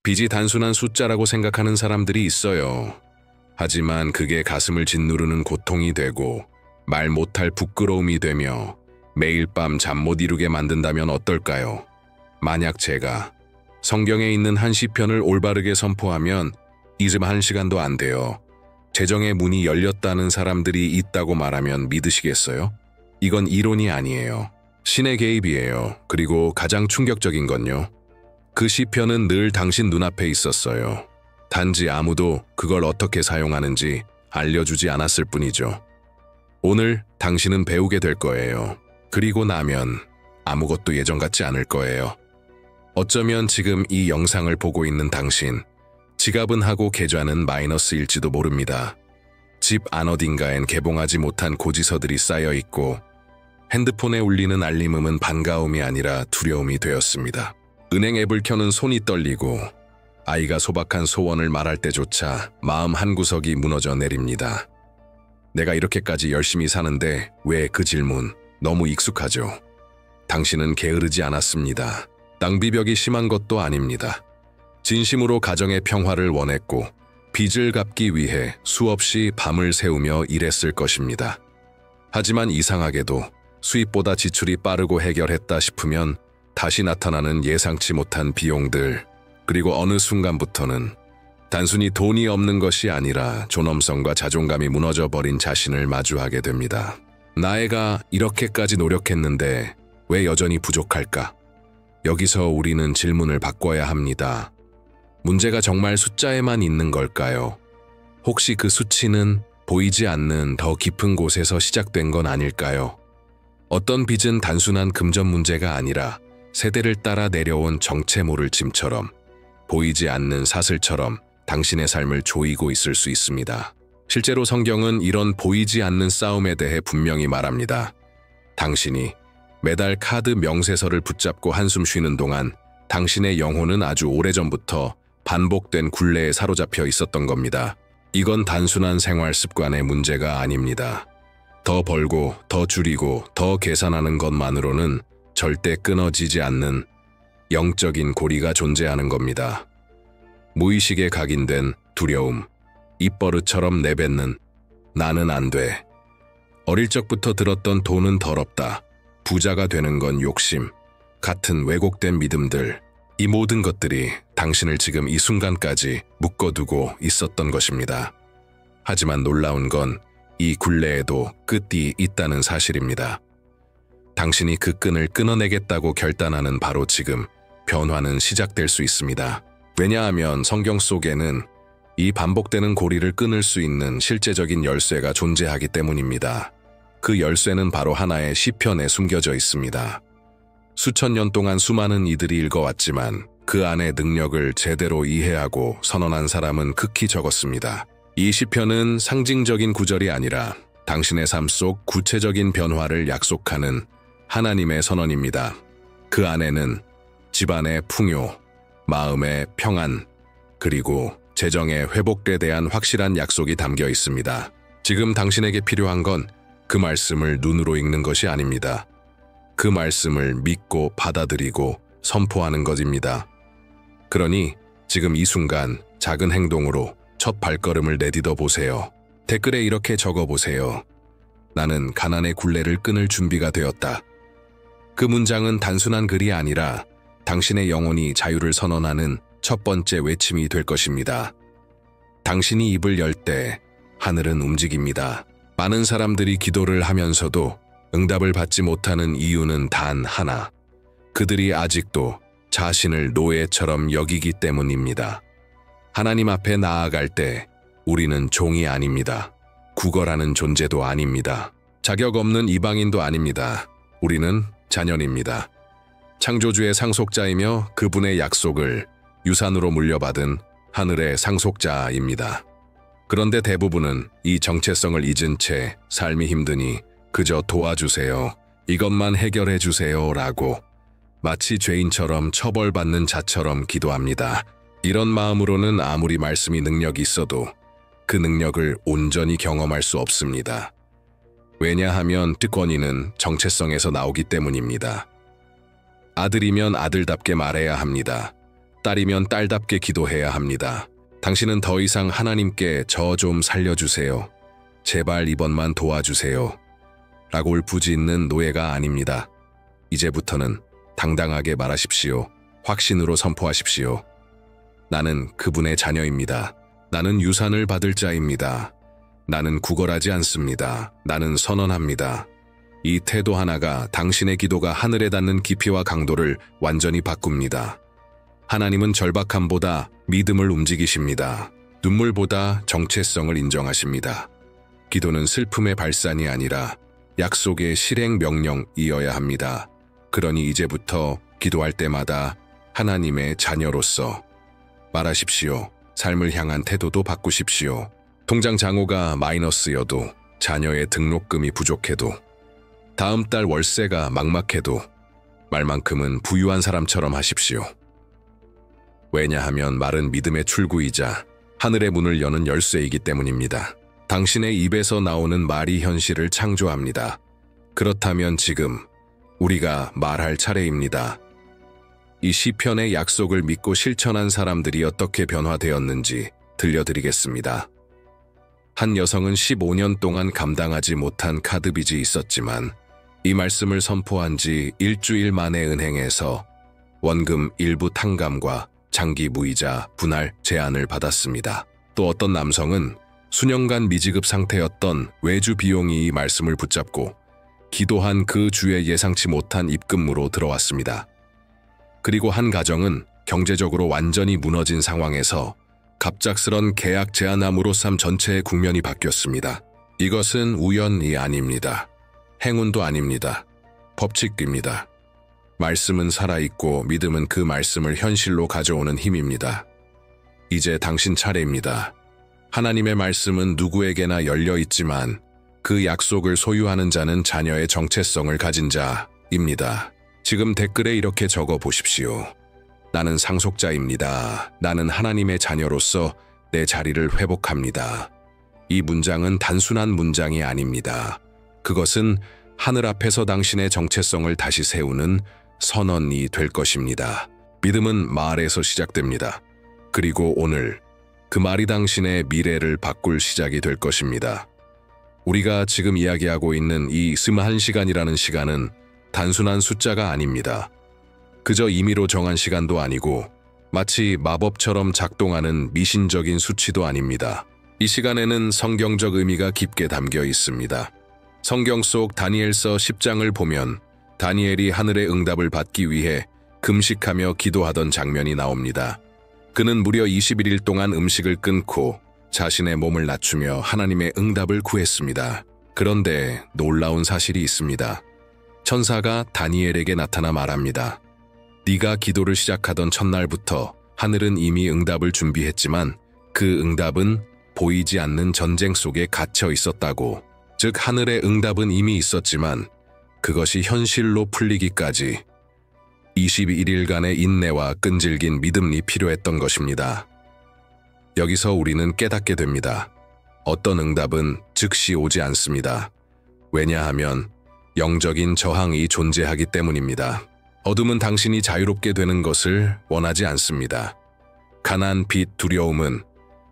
빚이 단순한 숫자라고 생각하는 사람들이 있어요. 하지만 그게 가슴을 짓누르는 고통이 되고 말 못할 부끄러움이 되며 매일 밤 잠 못 이루게 만든다면 어떨까요? 만약 제가 성경에 있는 한 시편을 올바르게 선포하면 잊음 한 시간도 안 돼요. 재정의 문이 열렸다는 사람들이 있다고 말하면 믿으시겠어요? 이건 이론이 아니에요. 신의 개입이에요. 그리고 가장 충격적인 건요. 그 시편은 늘 당신 눈앞에 있었어요. 단지 아무도 그걸 어떻게 사용하는지 알려주지 않았을 뿐이죠. 오늘 당신은 배우게 될 거예요. 그리고 나면 아무것도 예전 같지 않을 거예요. 어쩌면 지금 이 영상을 보고 있는 당신, 지갑은 하고 계좌는 마이너스일지도 모릅니다. 집 안 어딘가엔 개봉하지 못한 고지서들이 쌓여 있고 핸드폰에 울리는 알림음은 반가움이 아니라 두려움이 되었습니다. 은행 앱을 켜는 손이 떨리고 아이가 소박한 소원을 말할 때조차 마음 한구석이 무너져 내립니다. 내가 이렇게까지 열심히 사는데 왜 그 질문 너무 익숙하죠? 당신은 게으르지 않았습니다. 낭비벽이 심한 것도 아닙니다. 진심으로 가정의 평화를 원했고 빚을 갚기 위해 수없이 밤을 새우며 일했을 것입니다. 하지만 이상하게도 수입보다 지출이 빠르고 해결했다 싶으면 다시 나타나는 예상치 못한 비용들, 그리고 어느 순간부터는 단순히 돈이 없는 것이 아니라 존엄성과 자존감이 무너져버린 자신을 마주하게 됩니다. 나애가 이렇게까지 노력했는데 왜 여전히 부족할까? 여기서 우리는 질문을 바꿔야 합니다. 문제가 정말 숫자에만 있는 걸까요? 혹시 그 수치는 보이지 않는 더 깊은 곳에서 시작된 건 아닐까요? 어떤 빚은 단순한 금전 문제가 아니라 세대를 따라 내려온 정체 모를 짐처럼, 보이지 않는 사슬처럼 당신의 삶을 조이고 있을 수 있습니다. 실제로 성경은 이런 보이지 않는 싸움에 대해 분명히 말합니다. 당신이 매달 카드 명세서를 붙잡고 한숨 쉬는 동안 당신의 영혼은 아주 오래전부터 반복된 굴레에 사로잡혀 있었던 겁니다. 이건 단순한 생활 습관의 문제가 아닙니다. 더 벌고, 더 줄이고, 더 계산하는 것만으로는 절대 끊어지지 않는 영적인 고리가 존재하는 겁니다. 무의식에 각인된 두려움, 입버릇처럼 내뱉는 나는 안 돼. 어릴 적부터 들었던 돈은 더럽다. 부자가 되는 건 욕심. 같은 왜곡된 믿음들. 이 모든 것들이 당신을 지금 이 순간까지 묶어두고 있었던 것입니다. 하지만 놀라운 건 이 굴레에도 끝이 있다는 사실입니다. 당신이 그 끈을 끊어내겠다고 결단하는 바로 지금 변화는 시작될 수 있습니다. 왜냐하면 성경 속에는 이 반복되는 고리를 끊을 수 있는 실제적인 열쇠가 존재하기 때문입니다. 그 열쇠는 바로 하나의 시편에 숨겨져 있습니다. 수천 년 동안 수많은 이들이 읽어왔지만 그 안의 능력을 제대로 이해하고 선언한 사람은 극히 적었습니다. 이 시편은 상징적인 구절이 아니라 당신의 삶 속 구체적인 변화를 약속하는 하나님의 선언입니다. 그 안에는 집안의 풍요, 마음의 평안, 그리고 재정의 회복에 대한 확실한 약속이 담겨 있습니다. 지금 당신에게 필요한 건 그 말씀을 눈으로 읽는 것이 아닙니다. 그 말씀을 믿고 받아들이고 선포하는 것입니다. 그러니 지금 이 순간 작은 행동으로 첫 발걸음을 내딛어 보세요. 댓글에 이렇게 적어보세요. 나는 가난의 굴레를 끊을 준비가 되었다. 그 문장은 단순한 글이 아니라 당신의 영혼이 자유를 선언하는 첫 번째 외침이 될 것입니다. 당신이 입을 열 때 하늘은 움직입니다. 많은 사람들이 기도를 하면서도 응답을 받지 못하는 이유는 단 하나. 그들이 아직도 자신을 노예처럼 여기기 때문입니다. 하나님 앞에 나아갈 때 우리는 종이 아닙니다. 국어라는 존재도 아닙니다. 자격 없는 이방인도 아닙니다. 우리는 자녀입니다. 창조주의 상속자이며 그분의 약속을 유산으로 물려받은 하늘의 상속자입니다. 그런데 대부분은 이 정체성을 잊은 채 삶이 힘드니 그저 도와주세요. 이것만 해결해 주세요 라고 마치 죄인처럼 처벌받는 자처럼 기도합니다. 이런 마음으로는 아무리 말씀이 능력이 있어도 그 능력을 온전히 경험할 수 없습니다. 왜냐하면 특권위는 정체성에서 나오기 때문입니다. 아들이면 아들답게 말해야 합니다. 딸이면 딸답게 기도해야 합니다. 당신은 더 이상 하나님께 저 좀 살려주세요. 제발 이번만 도와주세요. 라고 울부짖는 노예가 아닙니다. 이제부터는 당당하게 말하십시오. 확신으로 선포하십시오. 나는 그분의 자녀입니다. 나는 유산을 받을 자입니다. 나는 구걸하지 않습니다. 나는 선언합니다. 이 태도 하나가 당신의 기도가 하늘에 닿는 깊이와 강도를 완전히 바꿉니다. 하나님은 절박함보다 믿음을 움직이십니다. 눈물보다 정체성을 인정하십니다. 기도는 슬픔의 발산이 아니라 약속의 실행 명령이어야 합니다. 그러니 이제부터 기도할 때마다 하나님의 자녀로서 말하십시오. 삶을 향한 태도도 바꾸십시오. 통장 잔고가 마이너스여도, 자녀의 등록금이 부족해도, 다음 달 월세가 막막해도 말만큼은 부유한 사람처럼 하십시오. 왜냐하면 말은 믿음의 출구이자 하늘의 문을 여는 열쇠이기 때문입니다. 당신의 입에서 나오는 말이 현실을 창조합니다. 그렇다면 지금 우리가 말할 차례입니다. 이 시편의 약속을 믿고 실천한 사람들이 어떻게 변화되었는지 들려드리겠습니다. 한 여성은 15년 동안 감당하지 못한 카드빚이 있었지만 이 말씀을 선포한 지 일주일 만에 은행에서 원금 일부 탕감과 장기 무이자 분할 제한을 받았습니다. 또 어떤 남성은 수년간 미지급 상태였던 외주 비용이 이 말씀을 붙잡고 기도한 그 주에 예상치 못한 입금으로 들어왔습니다. 그리고 한 가정은 경제적으로 완전히 무너진 상황에서 갑작스런 계약 제한함으로 삶 전체의 국면이 바뀌었습니다. 이것은 우연이 아닙니다. 행운도 아닙니다. 법칙입니다. 말씀은 살아있고 믿음은 그 말씀을 현실로 가져오는 힘입니다. 이제 당신 차례입니다. 하나님의 말씀은 누구에게나 열려있지만 그 약속을 소유하는 자는 자녀의 정체성을 가진 자입니다. 지금 댓글에 이렇게 적어 보십시오. 나는 상속자입니다. 나는 하나님의 자녀로서 내 자리를 회복합니다. 이 문장은 단순한 문장이 아닙니다. 그것은 하늘 앞에서 당신의 정체성을 다시 세우는 선언이 될 것입니다. 믿음은 말에서 시작됩니다. 그리고 오늘 그 말이 당신의 미래를 바꿀 시작이 될 것입니다. 우리가 지금 이야기하고 있는 이 21시간이라는 시간은 단순한 숫자가 아닙니다. 그저 임의로 정한 시간도 아니고 마치 마법처럼 작동하는 미신적인 수치도 아닙니다. 이 시간에는 성경적 의미가 깊게 담겨 있습니다. 성경 속 다니엘서 10장을 보면 다니엘이 하늘의 응답을 받기 위해 금식하며 기도하던 장면이 나옵니다. 그는 무려 21일 동안 음식을 끊고 자신의 몸을 낮추며 하나님의 응답을 구했습니다. 그런데 놀라운 사실이 있습니다. 천사가 다니엘에게 나타나 말합니다. 네가 기도를 시작하던 첫날부터 하늘은 이미 응답을 준비했지만 그 응답은 보이지 않는 전쟁 속에 갇혀 있었다고. 즉 하늘의 응답은 이미 있었지만 그것이 현실로 풀리기까지 21일간의 인내와 끈질긴 믿음이 필요했던 것입니다. 여기서 우리는 깨닫게 됩니다. 어떤 응답은 즉시 오지 않습니다. 왜냐하면 영적인 저항이 존재하기 때문입니다. 어둠은 당신이 자유롭게 되는 것을 원하지 않습니다. 가난, 빚, 두려움은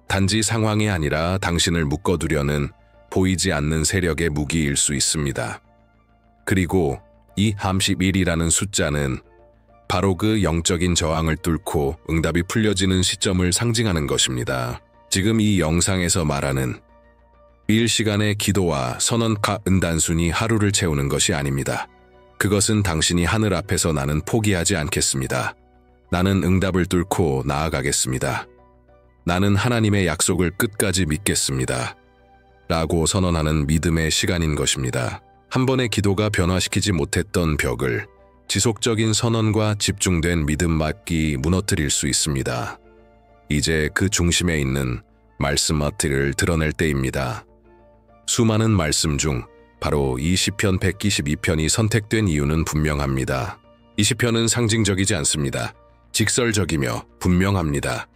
단지 상황이 아니라 당신을 묶어두려는 보이지 않는 세력의 무기일 수 있습니다. 그리고 이 31이라는 숫자는 바로 그 영적인 저항을 뚫고 응답이 풀려지는 시점을 상징하는 것입니다. 지금 이 영상에서 말하는 1시간의 기도와 선언은 단순히 하루를 채우는 것이 아닙니다. 그것은 당신이 하늘 앞에서 나는 포기하지 않겠습니다. 나는 응답을 뚫고 나아가겠습니다. 나는 하나님의 약속을 끝까지 믿겠습니다. 라고 선언하는 믿음의 시간인 것입니다. 한 번의 기도가 변화시키지 못했던 벽을 지속적인 선언과 집중된 믿음만이 무너뜨릴 수 있습니다. 이제 그 중심에 있는 말씀 마트를 드러낼 때입니다. 수많은 말씀 중 바로 이 시편 122편이 선택된 이유는 분명합니다. 이 시편은 상징적이지 않습니다. 직설적이며 분명합니다.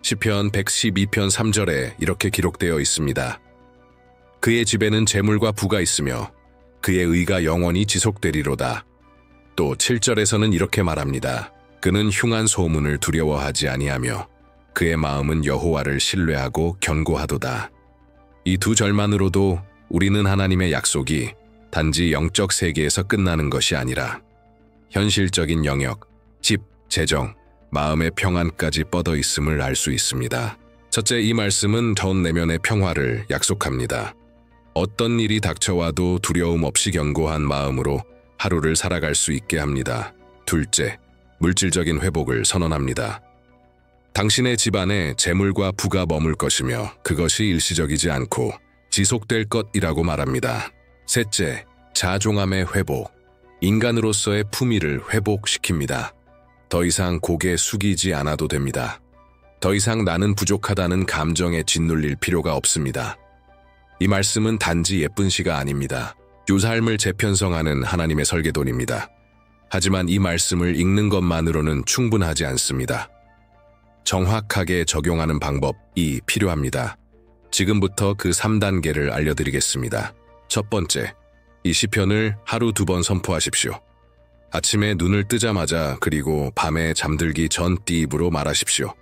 시편 112편 3절에 이렇게 기록되어 있습니다. 그의 집에는 재물과 부가 있으며 그의 의가 영원히 지속되리로다. 또 7절에서는 이렇게 말합니다. 그는 흉한 소문을 두려워하지 아니하며 그의 마음은 여호와를 신뢰하고 견고하도다. 이 두 절만으로도 우리는 하나님의 약속이 단지 영적 세계에서 끝나는 것이 아니라 현실적인 영역, 집, 재정, 마음의 평안까지 뻗어 있음을 알 수 있습니다. 첫째, 이 말씀은 전 내면의 평화를 약속합니다. 어떤 일이 닥쳐와도 두려움 없이 견고한 마음으로 하루를 살아갈 수 있게 합니다. 둘째, 물질적인 회복을 선언합니다. 당신의 집안에 재물과 부가 머물 것이며 그것이 일시적이지 않고 지속될 것이라고 말합니다. 셋째, 자존감의 회복, 인간으로서의 품위를 회복시킵니다. 더 이상 고개 숙이지 않아도 됩니다. 더 이상 나는 부족하다는 감정에 짓눌릴 필요가 없습니다. 이 말씀은 단지 예쁜 시가 아닙니다. 삶을 재편성하는 하나님의 설계도입니다. 하지만 이 말씀을 읽는 것만으로는 충분하지 않습니다. 정확하게 적용하는 방법이 필요합니다. 지금부터 그 3단계를 알려드리겠습니다. 첫 번째, 이 시편을 하루 2번 선포하십시오. 아침에 눈을 뜨자마자 그리고 밤에 잠들기 전 띠입으로 말하십시오.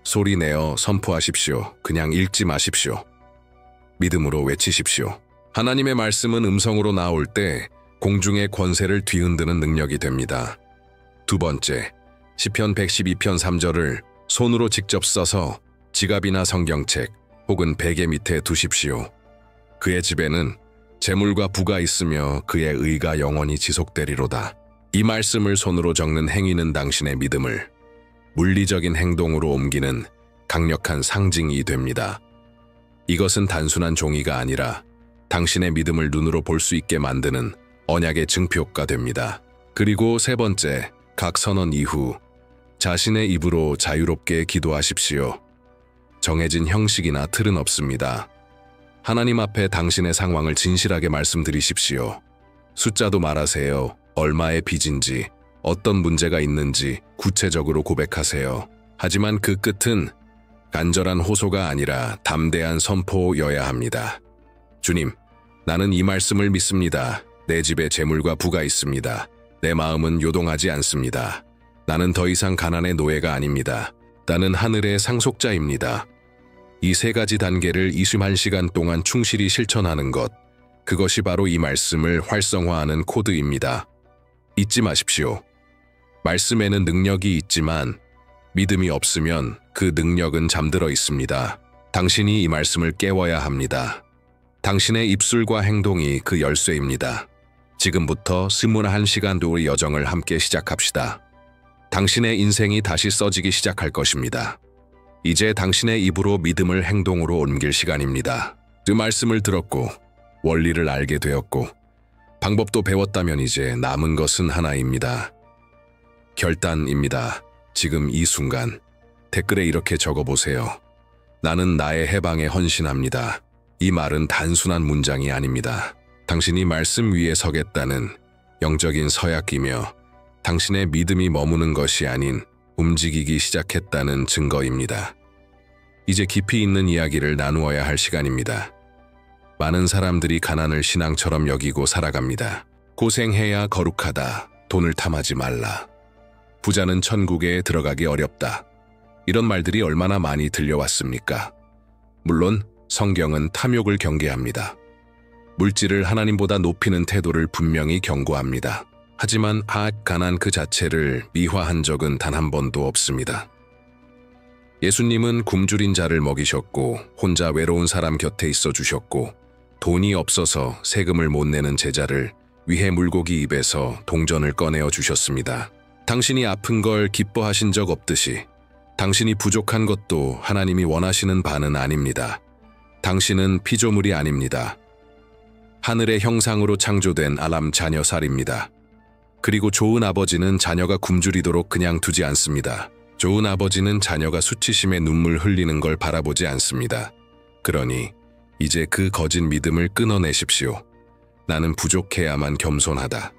소리 내어 선포하십시오. 그냥 읽지 마십시오. 믿음으로 외치십시오. 하나님의 말씀은 음성으로 나올 때 공중의 권세를 뒤흔드는 능력이 됩니다. 두 번째, 시편 112편 3절을 손으로 직접 써서 지갑이나 성경책 혹은 베개 밑에 두십시오. 그의 집에는 재물과 부가 있으며 그의 의가 영원히 지속되리로다. 이 말씀을 손으로 적는 행위는 당신의 믿음을 물리적인 행동으로 옮기는 강력한 상징이 됩니다. 이것은 단순한 종이가 아니라 당신의 믿음을 눈으로 볼 수 있게 만드는 언약의 증표가 됩니다. 그리고 세 번째, 각 선언 이후 자신의 입으로 자유롭게 기도하십시오. 정해진 형식이나 틀은 없습니다. 하나님 앞에 당신의 상황을 진실하게 말씀드리십시오. 숫자도 말하세요. 얼마의 빚인지, 어떤 문제가 있는지 구체적으로 고백하세요. 하지만 그 끝은 간절한 호소가 아니라 담대한 선포여야 합니다. 주님, 나는 이 말씀을 믿습니다. 내 집에 재물과 부가 있습니다. 내 마음은 요동하지 않습니다. 나는 더 이상 가난의 노예가 아닙니다. 나는 하늘의 상속자입니다. 이 세 가지 단계를 21시간 동안 충실히 실천하는 것, 그것이 바로 이 말씀을 활성화하는 코드입니다. 잊지 마십시오. 말씀에는 능력이 있지만 믿음이 없으면 그 능력은 잠들어 있습니다. 당신이 이 말씀을 깨워야 합니다. 당신의 입술과 행동이 그 열쇠입니다. 지금부터 21시간도의 여정을 함께 시작합시다. 당신의 인생이 다시 써지기 시작할 것입니다. 이제 당신의 입으로 믿음을 행동으로 옮길 시간입니다. 그 말씀을 들었고 원리를 알게 되었고 방법도 배웠다면 이제 남은 것은 하나입니다. 결단입니다. 지금 이 순간 댓글에 이렇게 적어보세요. 나는 나의 해방에 헌신합니다. 이 말은 단순한 문장이 아닙니다. 당신이 말씀 위에 서겠다는 영적인 서약이며 당신의 믿음이 머무는 것이 아닌 움직이기 시작했다는 증거입니다. 이제 깊이 있는 이야기를 나누어야 할 시간입니다. 많은 사람들이 가난을 신앙처럼 여기고 살아갑니다. 고생해야 거룩하다. 돈을 탐하지 말라. 부자는 천국에 들어가기 어렵다. 이런 말들이 얼마나 많이 들려왔습니까? 물론 성경은 탐욕을 경계합니다. 물질을 하나님보다 높이는 태도를 분명히 경고합니다. 하지만 가난 그 자체를 미화한 적은 단 한 번도 없습니다. 예수님은 굶주린 자를 먹이셨고 혼자 외로운 사람 곁에 있어 주셨고 돈이 없어서 세금을 못 내는 제자를 위해 물고기 입에서 동전을 꺼내어 주셨습니다. 당신이 아픈 걸 기뻐하신 적 없듯이 당신이 부족한 것도 하나님이 원하시는 바는 아닙니다. 당신은 피조물이 아닙니다. 하늘의 형상으로 창조된 아람 자녀살입니다. 그리고 좋은 아버지는 자녀가 굶주리도록 그냥 두지 않습니다. 좋은 아버지는 자녀가 수치심에 눈물 흘리는 걸 바라보지 않습니다. 그러니 이제 그 거짓 믿음을 끊어내십시오. 나는 부족해야만 겸손하다.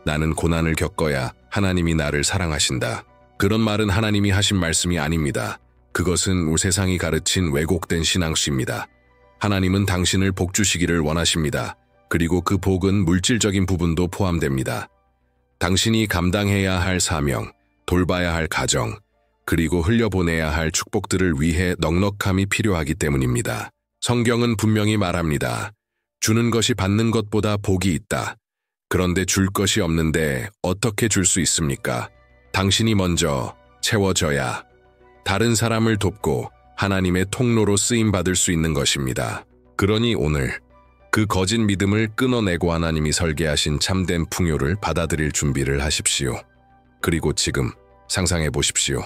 나는 고난을 겪어야 하나님이 나를 사랑하신다. 그런 말은 하나님이 하신 말씀이 아닙니다. 그것은 세상이 가르친 왜곡된 신앙수입니다. 하나님은 당신을 복 주시기를 원하십니다. 그리고 그 복은 물질적인 부분도 포함됩니다. 당신이 감당해야 할 사명, 돌봐야 할 가정, 그리고 흘려보내야 할 축복들을 위해 넉넉함이 필요하기 때문입니다. 성경은 분명히 말합니다. 주는 것이 받는 것보다 복이 있다. 그런데 줄 것이 없는데 어떻게 줄 수 있습니까? 당신이 먼저 채워져야 다른 사람을 돕고 하나님의 통로로 쓰임받을 수 있는 것입니다. 그러니 오늘 그 거짓 믿음을 끊어내고 하나님이 설계하신 참된 풍요를 받아들일 준비를 하십시오. 그리고 지금 상상해 보십시오.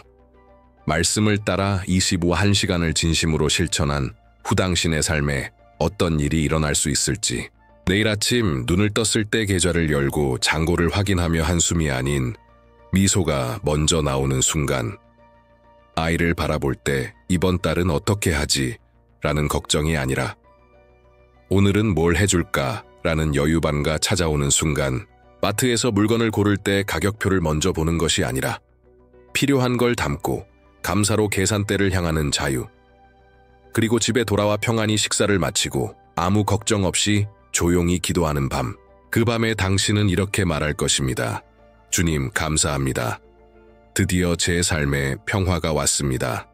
말씀을 따라 21시간을 진심으로 실천한 후 당신의 삶에 어떤 일이 일어날 수 있을지. 내일 아침 눈을 떴을 때 계좌를 열고 잔고를 확인하며 한숨이 아닌 미소가 먼저 나오는 순간, 아이를 바라볼 때 이번 달은 어떻게 하지? 라는 걱정이 아니라 오늘은 뭘 해줄까? 라는 여유반가 찾아오는 순간, 마트에서 물건을 고를 때 가격표를 먼저 보는 것이 아니라 필요한 걸 담고 감사로 계산대를 향하는 자유. 그리고 집에 돌아와 평안히 식사를 마치고 아무 걱정 없이 조용히 기도하는 밤. 그 밤에 당신은 이렇게 말할 것입니다. 주님, 감사합니다. 드디어 제 삶에 평화가 왔습니다.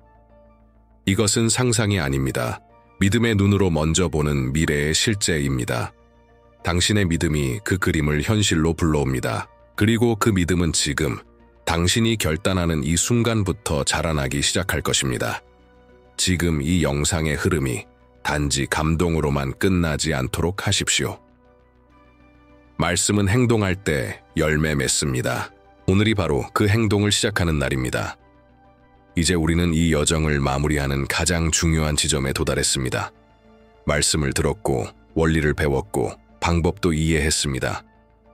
이것은 상상이 아닙니다. 믿음의 눈으로 먼저 보는 미래의 실제입니다. 당신의 믿음이 그 그림을 현실로 불러옵니다. 그리고 그 믿음은 지금 당신이 결단하는 이 순간부터 자라나기 시작할 것입니다. 지금 이 영상의 흐름이 단지 감동으로만 끝나지 않도록 하십시오. 말씀은 행동할 때 열매 맺습니다. 오늘이 바로 그 행동을 시작하는 날입니다. 이제 우리는 이 여정을 마무리하는 가장 중요한 지점에 도달했습니다. 말씀을 들었고, 원리를 배웠고, 방법도 이해했습니다.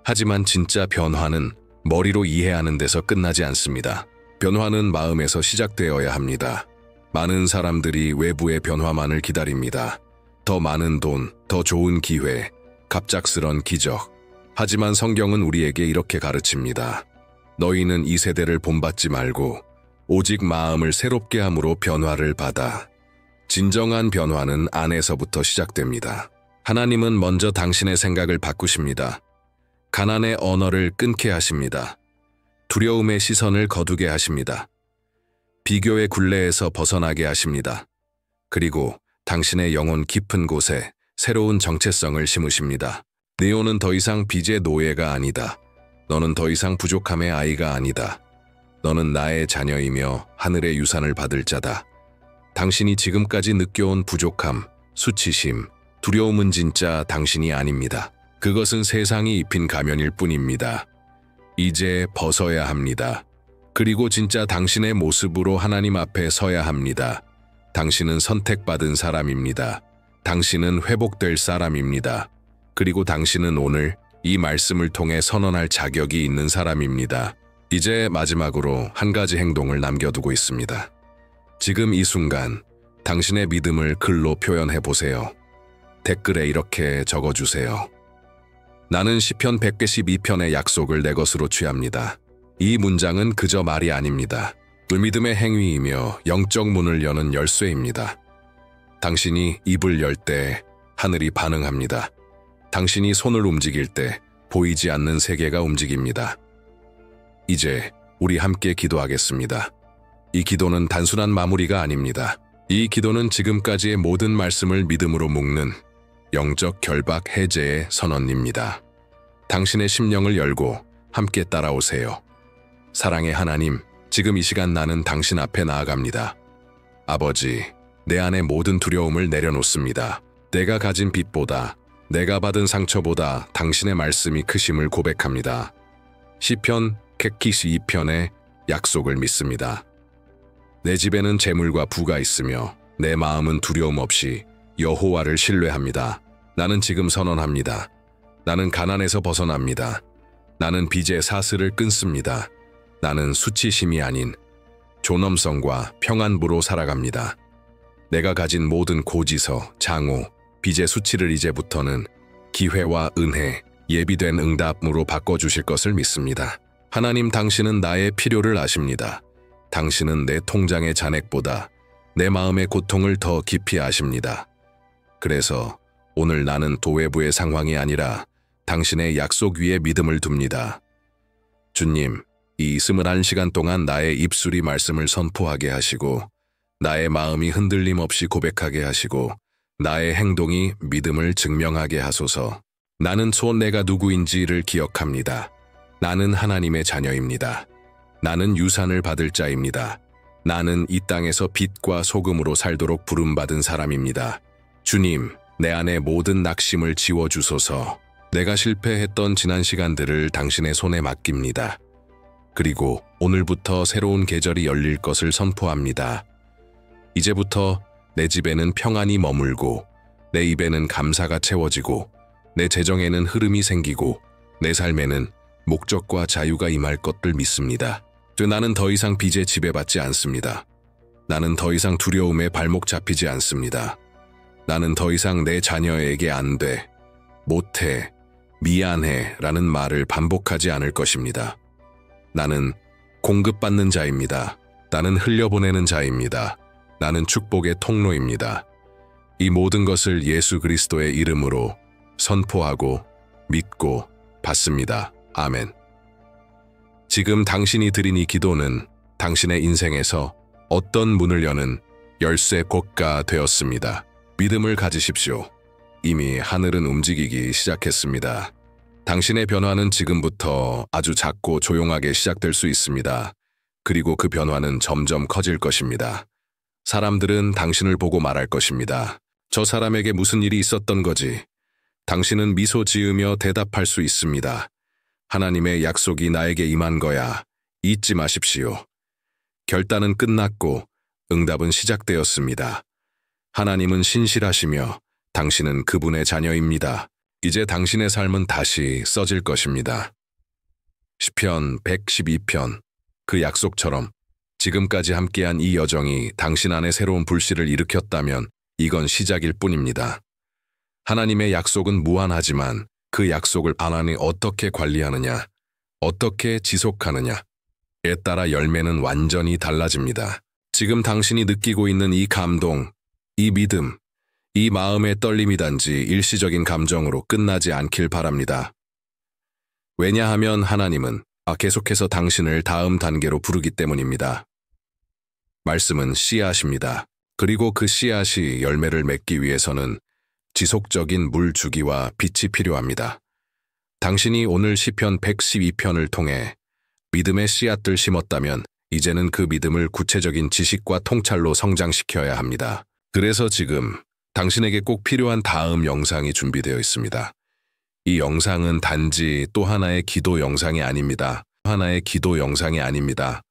하지만 진짜 변화는 머리로 이해하는 데서 끝나지 않습니다. 변화는 마음에서 시작되어야 합니다. 많은 사람들이 외부의 변화만을 기다립니다. 더 많은 돈, 더 좋은 기회, 갑작스런 기적. 하지만 성경은 우리에게 이렇게 가르칩니다. 너희는 이 세대를 본받지 말고 오직 마음을 새롭게 함으로 변화를 받아. 진정한 변화는 안에서부터 시작됩니다. 하나님은 먼저 당신의 생각을 바꾸십니다. 가난의 언어를 끊게 하십니다. 두려움의 시선을 거두게 하십니다. 비교의 굴레에서 벗어나게 하십니다. 그리고 당신의 영혼 깊은 곳에 새로운 정체성을 심으십니다. 네오는 더 이상 빚의 노예가 아니다. 너는 더 이상 부족함의 아이가 아니다. 너는 나의 자녀이며 하늘의 유산을 받을 자다. 당신이 지금까지 느껴온 부족함, 수치심, 두려움은 진짜 당신이 아닙니다. 그것은 세상이 입힌 가면일 뿐입니다. 이제 벗어야 합니다. 그리고 진짜 당신의 모습으로 하나님 앞에 서야 합니다. 당신은 선택받은 사람입니다. 당신은 회복될 사람입니다. 그리고 당신은 오늘 이 말씀을 통해 선언할 자격이 있는 사람입니다. 이제 마지막으로 한 가지 행동을 남겨두고 있습니다. 지금 이 순간 당신의 믿음을 글로 표현해 보세요. 댓글에 이렇게 적어주세요. 나는 시편 112편의 약속을 내 것으로 취합니다. 이 문장은 그저 말이 아닙니다. 믿음의 행위이며 영적 문을 여는 열쇠입니다. 당신이 입을 열 때 하늘이 반응합니다. 당신이 손을 움직일 때 보이지 않는 세계가 움직입니다. 이제 우리 함께 기도하겠습니다. 이 기도는 단순한 마무리가 아닙니다. 이 기도는 지금까지의 모든 말씀을 믿음으로 묶는 영적 결박 해제의 선언입니다. 당신의 심령을 열고 함께 따라오세요. 사랑의 하나님, 지금 이 시간 나는 당신 앞에 나아갑니다. 아버지, 내 안의 모든 두려움을 내려놓습니다. 내가 가진 빚보다, 내가 받은 상처보다 당신의 말씀이 크심을 고백합니다. 시편 112편의 약속을 믿습니다. 내 집에는 재물과 부가 있으며 내 마음은 두려움 없이 여호와를 신뢰합니다. 나는 지금 선언합니다. 나는 가난에서 벗어납니다. 나는 빚의 사슬을 끊습니다. 나는 수치심이 아닌 존엄성과 평안부로 살아갑니다. 내가 가진 모든 고지서, 장호, 빚의 수치를 이제부터는 기회와 은혜, 예비된 응답으로 바꿔주실 것을 믿습니다. 하나님, 당신은 나의 필요를 아십니다. 당신은 내 통장의 잔액보다 내 마음의 고통을 더 깊이 아십니다. 그래서 오늘 나는 도외부의 상황이 아니라 당신의 약속 위에 믿음을 둡니다. 주님, 이 21시간 동안 나의 입술이 말씀을 선포하게 하시고 나의 마음이 흔들림 없이 고백하게 하시고 나의 행동이 믿음을 증명하게 하소서. 나는 소 내가 누구인지를 기억합니다. 나는 하나님의 자녀입니다. 나는 유산을 받을 자입니다. 나는 이 땅에서 빛과 소금으로 살도록 부름받은 사람입니다. 주님, 내 안에 모든 낙심을 지워주소서. 내가 실패했던 지난 시간들을 당신의 손에 맡깁니다. 그리고 오늘부터 새로운 계절이 열릴 것을 선포합니다. 이제부터 내 집에는 평안이 머물고 내 입에는 감사가 채워지고 내 재정에는 흐름이 생기고 내 삶에는 목적과 자유가 임할 것을 믿습니다. 나는 더 이상 빚에 지배받지 않습니다. 나는 더 이상 두려움에 발목 잡히지 않습니다. 나는 더 이상 내 자녀에게 안 돼, 못해, 미안해 라는 말을 반복하지 않을 것입니다. 나는 공급받는 자입니다. 나는 흘려보내는 자입니다. 나는 축복의 통로입니다. 이 모든 것을 예수 그리스도의 이름으로 선포하고 믿고 받습니다. 아멘. 지금 당신이 드린 이 기도는 당신의 인생에서 어떤 문을 여는 열쇠 고가 되었습니다. 믿음을 가지십시오. 이미 하늘은 움직이기 시작했습니다. 당신의 변화는 지금부터 아주 작고 조용하게 시작될 수 있습니다. 그리고 그 변화는 점점 커질 것입니다. 사람들은 당신을 보고 말할 것입니다. 저 사람에게 무슨 일이 있었던 거지? 당신은 미소 지으며 대답할 수 있습니다. 하나님의 약속이 나에게 임한 거야. 잊지 마십시오. 결단은 끝났고 응답은 시작되었습니다. 하나님은 신실하시며 당신은 그분의 자녀입니다. 이제 당신의 삶은 다시 써질 것입니다. 시편 112편, 그 약속처럼 지금까지 함께한 이 여정이 당신 안에 새로운 불씨를 일으켰다면 이건 시작일 뿐입니다. 하나님의 약속은 무한하지만 그 약속을 하나님이 어떻게 관리하느냐, 어떻게 지속하느냐에 따라 열매는 완전히 달라집니다. 지금 당신이 느끼고 있는 이 감동, 이 믿음, 이 마음의 떨림이 단지 일시적인 감정으로 끝나지 않길 바랍니다. 왜냐하면 하나님은 계속해서 당신을 다음 단계로 부르기 때문입니다. 말씀은 씨앗입니다. 그리고 그 씨앗이 열매를 맺기 위해서는 지속적인 물 주기와 빛이 필요합니다. 당신이 오늘 시편 112편을 통해 믿음의 씨앗들 심었다면 이제는 그 믿음을 구체적인 지식과 통찰로 성장시켜야 합니다. 그래서 지금 당신에게 꼭 필요한 다음 영상이 준비되어 있습니다. 이 영상은 단지 또 하나의 기도 영상이 아닙니다. 하나의 기도 영상이 아닙니다.